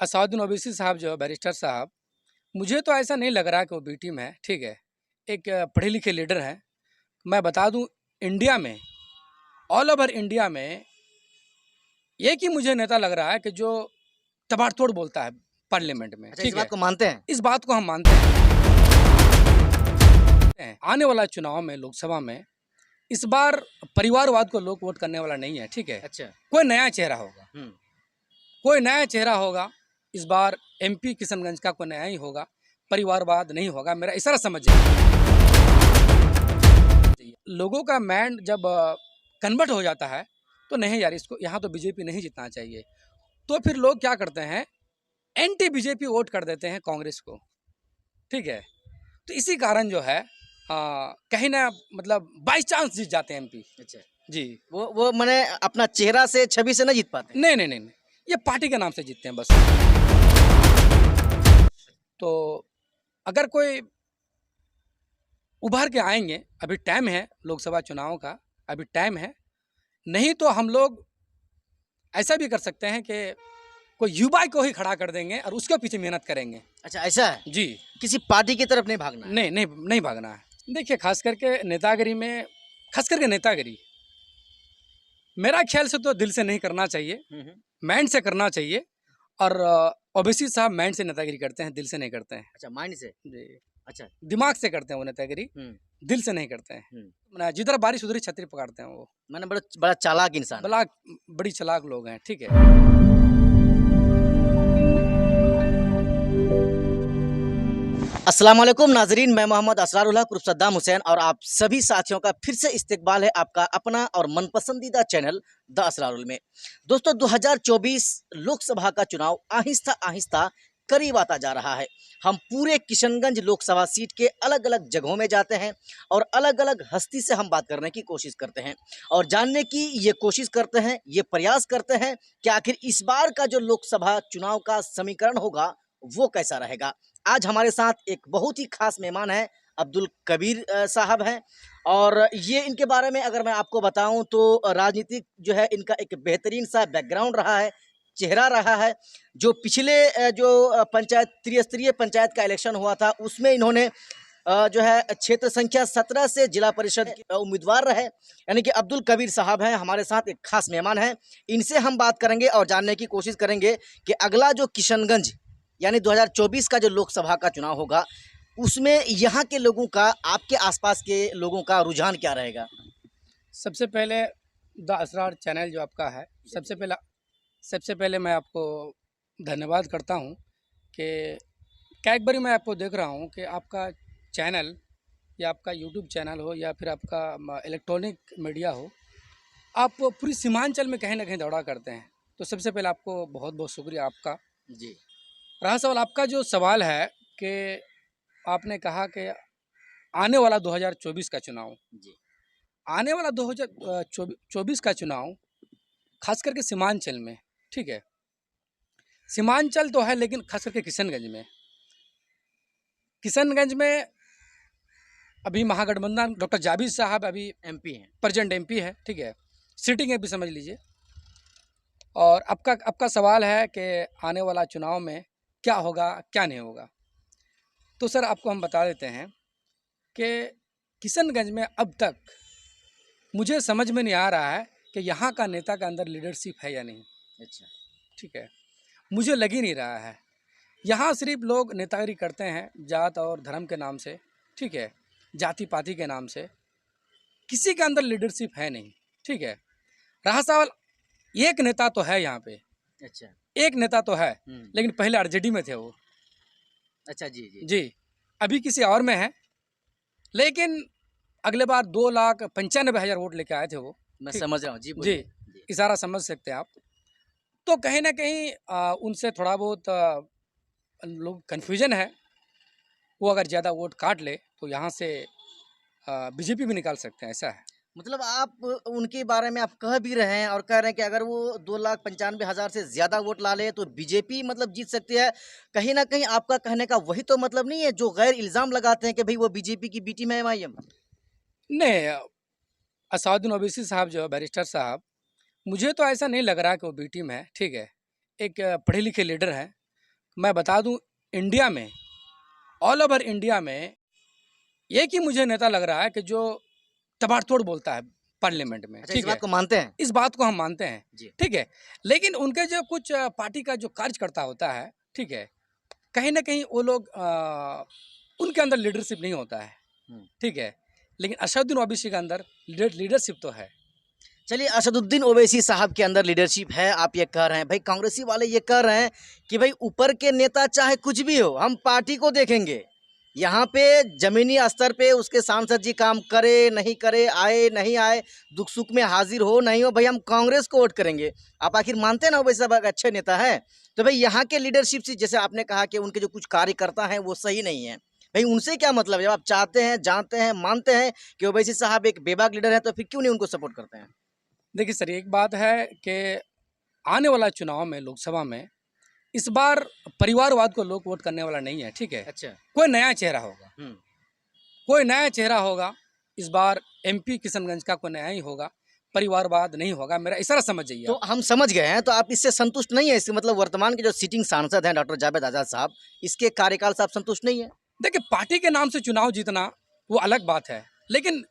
असादुद्दीन ओवैसी साहब जो है बैरिस्टर साहब, मुझे तो ऐसा नहीं लग रहा कि वो बी टीम है, ठीक है। एक पढ़े लिखे लीडर हैं। मैं बता दूं, इंडिया में, ऑल ओवर इंडिया में एक ही मुझे नेता लग रहा है कि जो तबाड़तोड़ बोलता है पार्लियामेंट में, अच्छा, इस ठीक बात है। को मानते हैं? इस बात को हम मानते हैं। आने वाला चुनाव में, लोकसभा में, इस बार परिवारवाद को लोग वोट करने वाला नहीं है, ठीक है। अच्छा। कोई नया चेहरा होगा, हुँ। कोई नया चेहरा होगा। इस बार एमपी किशनगंज का कोई नया ही होगा, परिवारवाद नहीं होगा, मेरा इशारा समझिए। लोगों का माइंड जब कन्वर्ट हो जाता है तो नहीं यार, इसको यहाँ तो बीजेपी नहीं जीतना चाहिए, तो फिर लोग क्या करते हैं, एंटी बीजेपी वोट कर देते हैं कांग्रेस को, ठीक है। तो इसी कारण जो है कहीं ना मतलब बाई चांस जीत जाते हैं एमपी। अच्छा। जी। वो माने अपना चेहरा से, छवि से नहीं जीत पाते? नहीं नहीं नहीं नहीं, ये पार्टी के नाम से जीतते हैं बस। तो अगर कोई उभर के आएंगे, अभी टाइम है लोकसभा चुनाव का, अभी टाइम है। नहीं तो हम लोग ऐसा भी कर सकते हैं कि कोई युवा को ही खड़ा कर देंगे और उसके पीछे मेहनत करेंगे। अच्छा, ऐसा है? जी। किसी पार्टी की तरफ नहीं भागना है? नहीं नहीं नहीं भागना है। देखिए, खास करके नेतागिरी में, खास करके नेतागिरी मेरा ख्याल से तो दिल से नहीं करना चाहिए, हुँ, हुँ। माइंड से करना चाहिए। और ओवैसी साहब माइंड से नेतागिरी करते हैं, दिल से नहीं करते हैं। अच्छा, माइंड से? जी। अच्छा। दिमाग से करते हैं वो नेतागिरी, हुँ, दिल से नहीं करते हैं। हुँ। जिधर बारिश उधर ही छतरी पकड़ते हैं वो। माने बड़ा बड़ा चालाक इंसान है। बला बड़ी चालाक लोग हैं, ठीक है। अस्सलाम वालेकुम नाजरीन, मैं मोहम्मद असरारुल्लाह कुर्फ सद्दाम हुसैन और आप सभी साथियों का फिर से इस्तकबाल है आपका अपना और मनपसंदीदा चैनल द असरारुल में। दोस्तों, 2024 लोकसभा का चुनाव आहिस्ता आहिस्ता करीब आता जा रहा है। हम पूरे किशनगंज लोकसभा सीट के अलग अलग जगहों में जाते हैं और अलग अलग हस्ती से हम बात करने की कोशिश करते हैं और जानने की ये कोशिश करते हैं, ये प्रयास करते हैं कि आखिर इस बार का जो लोकसभा चुनाव का समीकरण होगा वो कैसा रहेगा। आज हमारे साथ एक बहुत ही खास मेहमान है, अब्दुल कबीर साहब हैं और ये इनके बारे में अगर मैं आपको बताऊं तो राजनीतिक जो है इनका एक बेहतरीन सा बैकग्राउंड रहा है, चेहरा रहा है। जो पिछले पंचायत त्रिस्तरीय पंचायत का इलेक्शन हुआ था उसमें इन्होंने जो है क्षेत्र संख्या 17 से जिला परिषद के उम्मीदवार रहे। यानी कि अब्दुल कबीर साहब हैं हमारे साथ, एक खास मेहमान हैं। इनसे हम बात करेंगे और जानने की कोशिश करेंगे कि अगला जो किशनगंज यानी 2024 का जो लोकसभा का चुनाव होगा उसमें यहाँ के लोगों का, आपके आसपास के लोगों का रुझान क्या रहेगा? सबसे पहले द असरार चैनल जो आपका है, सबसे पहले मैं आपको धन्यवाद करता हूँ कि कई बारी मैं आपको देख रहा हूँ कि आपका चैनल या आपका यूट्यूब चैनल हो या फिर आपका इलेक्ट्रॉनिक मीडिया हो, आप पूरी सीमांचल में कहीं ना कहीं दौड़ा करते हैं। तो सबसे पहले आपको बहुत बहुत शुक्रिया आपका। जी। रहा सवाल आपका, जो सवाल है कि आपने कहा कि आने वाला 2024 का चुनाव, जी। आने वाला 2024 का चुनाव खास करके सीमांचल में, ठीक है। सीमांचल तो है लेकिन खास करके किशनगंज में अभी महागठबंधन डॉक्टर जाबिर साहब अभी एमपी हैं। प्रेजेंट एमपी है, ठीक है, सिटिंग एमपी समझ लीजिए। और आपका सवाल है कि आने वाला चुनाव में क्या होगा क्या नहीं होगा। तो सर आपको हम बता देते हैं कि किशनगंज में अब तक मुझे समझ में नहीं आ रहा है कि यहाँ का नेता का अंदर लीडरशिप है या नहीं। अच्छा। ठीक है, मुझे लग ही नहीं रहा है। यहाँ सिर्फ लोग नेतागिरी करते हैं जात और धर्म के नाम से, ठीक है, जाति पाति के नाम से। किसी के अंदर लीडरशिप है नहीं, ठीक है। रहा सवाल, एक नेता तो है यहाँ पे, अच्छा। एक नेता तो है, लेकिन पहले आरजेडी में थे वो। अच्छा, जी जी जी, अभी किसी और में है, लेकिन अगले बार 2,95,000 वोट लेके आए थे वो। मैं ठीक, समझ रहा हूँ। जी जी, बोलिए। जी। इशारा समझ सकते हैं आप। तो कहीं ना कहीं उनसे थोड़ा बहुत लोग कन्फ्यूजन है। वो अगर ज़्यादा वोट काट ले तो यहाँ से बीजेपी भी निकाल सकते हैं, ऐसा है। मतलब आप उनके बारे में आप कह भी रहे हैं और कह रहे हैं कि अगर वो 2,95,000 से ज़्यादा वोट ला ले तो बीजेपी मतलब जीत सकती है। कहीं ना कहीं आपका कहने का वही तो मतलब नहीं है जो गैर इल्ज़ाम लगाते हैं कि भाई वो बीजेपी की बी टीम है एमआईएम? नहीं, असादुद्दीन ओवैसी साहब जो है बैरिस्टर साहब, मुझे तो ऐसा नहीं लग रहा कि वो बी टीम है, ठीक है। एक पढ़े लिखे लीडर हैं। मैं बता दूं, इंडिया में, ऑल ओवर इंडिया में एक ही मुझे नेता लग रहा है कि जो तबाड़तोड़ बोलता है पार्लियामेंट में, अच्छा, इस ठीक बात है। को मानते हैं? इस बात को हम मानते हैं, जी। ठीक है। लेकिन उनके जो कुछ पार्टी का जो कार्यकर्ता होता है, ठीक है, कहीं न कहीं वो लोग उनके अंदर लीडरशिप नहीं होता है, हुँ। ठीक है। लेकिन असदुद्दीन ओवैसी के अंदर लीडरशिप तो है। चलिए, असदुद्दीन ओवैसी साहब के अंदर लीडरशिप है, आप ये कह रहे हैं। भाई कांग्रेसी वाले ये कह रहे हैं कि भाई ऊपर के नेता चाहे कुछ भी हो, हम पार्टी को देखेंगे। यहाँ पे ज़मीनी स्तर पे उसके सांसद जी काम करे, नहीं करे, आए, नहीं आए, दुख-सुख में हाज़िर हो, नहीं हो, भाई हम कांग्रेस को वोट करेंगे। आप आखिर मानते हैं ना ओवैसी साहब एक अच्छे नेता हैं? तो भाई यहाँ के लीडरशिप से जैसे आपने कहा कि उनके जो कुछ कार्यकर्ता हैं वो सही नहीं हैं। भाई उनसे क्या मतलब है? जब आप चाहते हैं, जानते हैं, मानते हैं कि ओवैसी साहब एक बेबाक लीडर हैं, तो फिर क्यों नहीं उनको सपोर्ट करते हैं? देखिए सर, एक बात है कि आने वाला चुनाव में, लोकसभा में, इस बार परिवारवाद को लोग वोट करने वाला नहीं है, ठीक है। अच्छा। कोई नया चेहरा होगा, हुँ। कोई नया चेहरा होगा। इस बार एमपी किशनगंज का कोई नया ही होगा, परिवारवाद नहीं होगा। मेरा इशारा समझ जाइए तो आप। हम समझ गए हैं, तो आप इससे संतुष्ट नहीं हैं? इसके मतलब वर्तमान के जो सिटिंग सांसद हैं डॉक्टर जावेद आज़ाद साहब, इसके कार्यकाल से आप संतुष्ट नहीं हैं? देखिए, पार्टी के नाम से चुनाव जीतना वो अलग बात है, लेकिन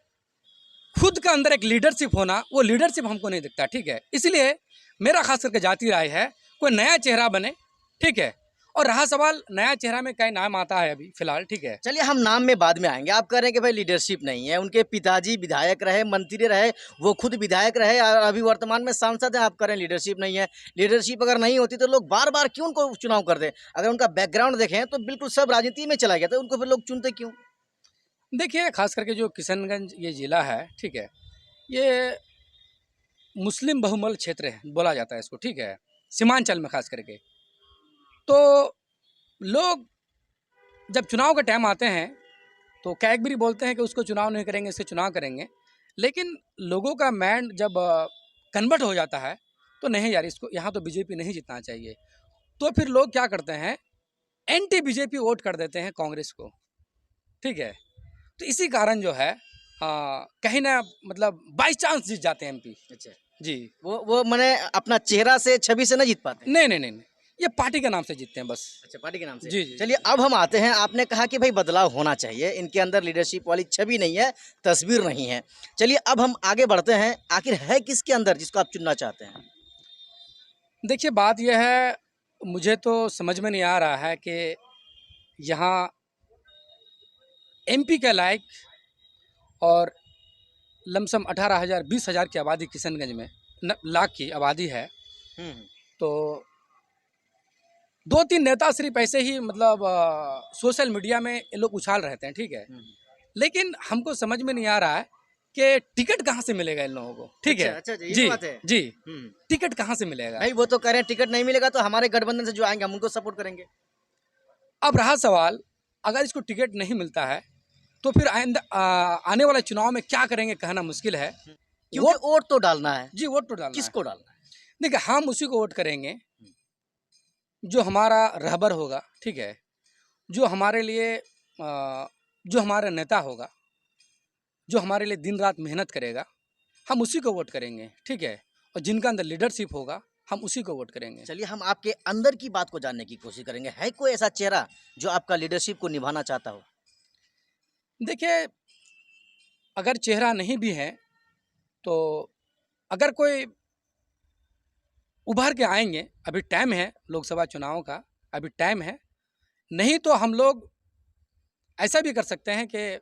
खुद का अंदर एक लीडरशिप होना, वो लीडरशिप हमको नहीं दिखता, ठीक है। इसलिए मेरा खास करके जाती राय है, कोई नया चेहरा बने, ठीक है। और रहा सवाल नया चेहरा में कई नाम आता है अभी फिलहाल, ठीक है। चलिए, हम नाम में बाद में आएँगे। आप कह रहे हैं कि भाई लीडरशिप नहीं है, उनके पिताजी विधायक रहे, मंत्री रहे, वो खुद विधायक रहे और अभी वर्तमान में सांसद हैं, आप कह रहे हैं लीडरशिप नहीं है। लीडरशिप अगर नहीं होती तो लोग बार-बार क्यों उनको चुनाव कर दें? अगर उनका बैकग्राउंड देखें तो बिल्कुल सब राजनीति में चला गया, तो उनको फिर लोग चुनते क्यों? देखिए, खास करके जो किशनगंज ये ज़िला है, ठीक है, ये मुस्लिम बहुमल क्षेत्र है, बोला जाता है इसको, ठीक है, सीमांचल में खास करके। तो लोग जब चुनाव का टाइम आते हैं, तो कैगबरी बोलते हैं कि उसको चुनाव नहीं करेंगे, इससे चुनाव करेंगे। लेकिन लोगों का माइंड जब कन्वर्ट हो जाता है, तो नहीं यार, इसको यहाँ तो बीजेपी नहीं जीतना चाहिए। तो फिर लोग क्या करते हैं, एंटी बीजेपी वोट कर देते हैं कांग्रेस को, ठीक है। तो इसी कारण जो है कहीं ना मतलब बाई चांस जीत जाते हैं एमपी। अच्छा। जी। वो माने अपना चेहरा से, छवि से नहीं जीत पाते हैं? नहीं, नहीं, नहीं, नहीं। ये पार्टी के नाम से जीतते हैं बस। अच्छा, पार्टी के नाम से। जी, जी, चलिए, जी। अब हम आते हैं, आपने कहा कि भाई बदलाव होना चाहिए, इनके अंदर लीडरशिप वाली छवि नहीं है, तस्वीर नहीं है। चलिए, अब हम आगे बढ़ते हैं, आखिर है किसके अंदर जिसको आप चुनना चाहते हैं? देखिए, बात यह है, मुझे तो समझ में नहीं आ रहा है कि यहाँ एमपी के लायक और लमसम 18,000 20,000 की आबादी किशनगंज में, लाख की आबादी है। हुँ। तो 2-3 नेता सिर्फ ऐसे ही मतलब सोशल मीडिया में ये लोग उछाल रहते हैं, ठीक है। हुँ। लेकिन हमको समझ में नहीं आ रहा है कि टिकट कहाँ से मिलेगा इन लोगों को, ठीक है। अच्छा, ये जी, बात है। जी। हुँ। टिकट कहाँ से मिलेगा? भाई वो तो कह रहे हैं टिकट नहीं मिलेगा तो हमारे गठबंधन से जो आएँगे हम उनको सपोर्ट करेंगे। अब रहा सवाल, अगर इसको टिकट नहीं मिलता है, तो फिर आइंदा आने वाले चुनाव में क्या करेंगे कहना मुश्किल है। क्योंकि वोट, वोट तो डालना है। जी, वोट तो डालना है। किसको डालना है? देखिए, हम उसी को वोट करेंगे जो हमारा रहबर होगा, ठीक है। जो हमारे लिए जो हमारा नेता होगा, जो हमारे लिए दिन रात मेहनत करेगा, हम उसी को वोट करेंगे, ठीक है। और जिनका अंदर लीडरशिप होगा, हम उसी को वोट करेंगे। चलिए, हम आपके अंदर की बात को जानने की कोशिश करेंगे। है कोई ऐसा चेहरा जो आपका लीडरशिप को निभाना चाहता हो? देखिए, अगर चेहरा नहीं भी है, तो अगर कोई उभर के आएंगे, अभी टाइम है लोकसभा चुनाव का, अभी टाइम है। नहीं तो हम लोग ऐसा भी कर सकते हैं कि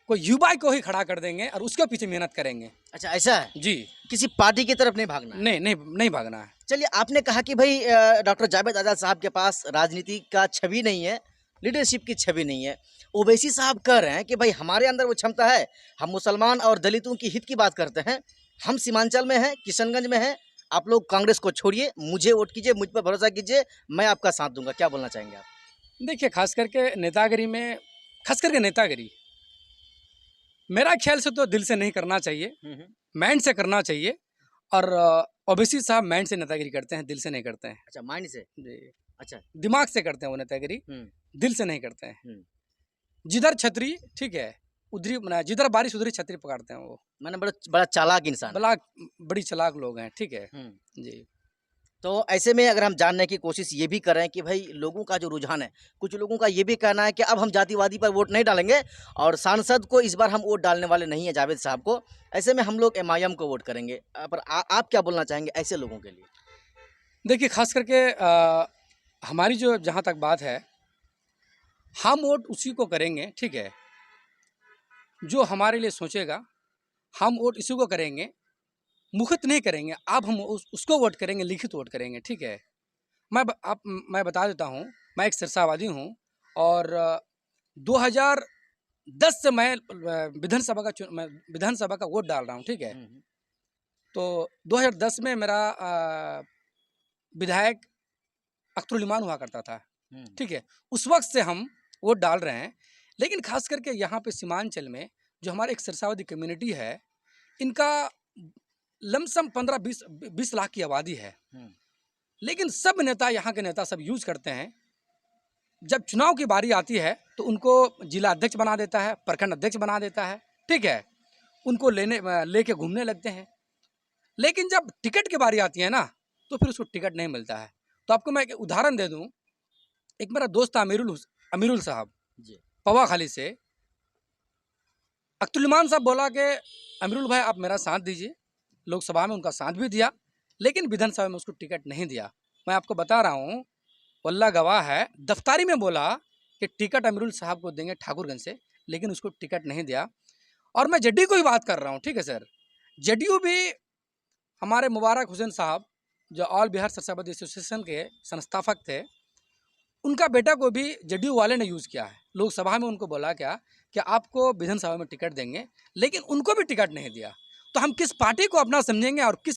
कोई युवा को ही खड़ा कर देंगे और उसके पीछे मेहनत करेंगे। अच्छा, ऐसा है? जी। किसी पार्टी की तरफ नहीं भागना है? नहीं, नहीं, नहीं भागना है। चलिए, आपने कहा कि भाई डॉक्टर जावेद आज़ाद साहब के पास राजनीति का छवि नहीं है, लीडरशिप की छवि नहीं है। ओवैसी साहब कह रहे हैं कि भाई हमारे अंदर वो क्षमता है, हम मुसलमान और दलितों की हित की बात करते हैं, हम सीमांचल में हैं, किशनगंज में हैं, आप लोग कांग्रेस को छोड़िए, मुझे वोट कीजिए, मुझ पर भरोसा कीजिए, मैं आपका साथ दूँगा। क्या बोलना चाहेंगे आप? देखिए, खास करके नेतागिरी में, खास करके नेतागिरी, मेरा ख्याल से तो दिल से नहीं करना चाहिए, हुँ, हुँ। माइंड से करना चाहिए। और ओवैसी साहब माइंड से नेतागिरी करते हैं, दिल से नहीं करते हैं। अच्छा, माइंड से? जी। अच्छा। दिमाग से करते हैं वो नेतागिरी, हुँ, दिल से नहीं करते हैं। हुँ। जिधर छतरी, ठीक है, उधरी मना जिधर बारिश उधरी छतरी पकड़ते हैं वो। माने बड़ा बड़ा चालाक इंसान है। बड़ा बड़ी चालाक लोग हैं, ठीक है। हुँ। जी। तो ऐसे में अगर हम जानने की कोशिश ये भी करें कि भाई लोगों का जो रुझान है, कुछ लोगों का ये भी कहना है कि अब हम जातिवादी पर वोट नहीं डालेंगे और सांसद को इस बार हम वोट डालने वाले नहीं है जावेद साहब को, ऐसे में हम लोग एमआईएम को वोट करेंगे। पर आप क्या बोलना चाहेंगे ऐसे लोगों के लिए? देखिए, ख़ास करके हमारी जो जहाँ तक बात है, हम वोट उसी को करेंगे, ठीक है, जो हमारे लिए सोचेगा। हम वोट इसी को करेंगे, मुखित नहीं करेंगे। अब हम उसको वोट करेंगे, लिखित वोट करेंगे, ठीक है। मैं बता देता हूँ, मैं एक सिरसावादी हूँ और 2010 से मैं विधानसभा का वोट डाल रहा हूँ, ठीक है। तो 2010 में मेरा विधायक अख्तरुल इमान हुआ करता था, ठीक है। उस वक्त से हम वोट डाल रहे हैं। लेकिन खास करके यहाँ पे सीमांचल में जो हमारे एक सिरसावादी कम्युनिटी है, इनका लमसम 15-20 लाख की आबादी है। लेकिन सब नेता, यहाँ के नेता सब यूज करते हैं, जब चुनाव की बारी आती है तो उनको जिला अध्यक्ष बना देता है, प्रखंड अध्यक्ष बना देता है, ठीक है। उनको लेके घूमने लगते हैं। लेकिन जब टिकट की बारी आती है ना, तो फिर उसको टिकट नहीं मिलता है। तो आपको मैं एक उदाहरण दे दूं, एक मेरा दोस्त था अमीरुल साहब जी। पवा खाली से। अख्तरुल इमान साहब बोला कि अमीरुल भाई आप मेरा साथ दीजिए। लोकसभा में उनका साथ भी दिया, लेकिन विधानसभा में उसको टिकट नहीं दिया। मैं आपको बता रहा हूँ, वल्लाह गवाह है, दफ्तारी में बोला कि टिकट अमीरुल साहब को देंगे ठाकुरगंज से, लेकिन उसको टिकट नहीं दिया। और मैं जेडीयू को ही बात कर रहा हूँ, ठीक है सर। जेडीयू भी हमारे मुबारक हुसैन साहब, जो ऑल बिहार सिरसावादी एसोसिएशन के संस्थापक थे, उनका बेटा को भी जेडीयू वाले ने यूज़ किया है। लोकसभा में उनको बोला क्या कि आपको विधानसभा में टिकट देंगे, लेकिन उनको भी टिकट नहीं दिया। तो हम किस पार्टी को अपना समझेंगे और किस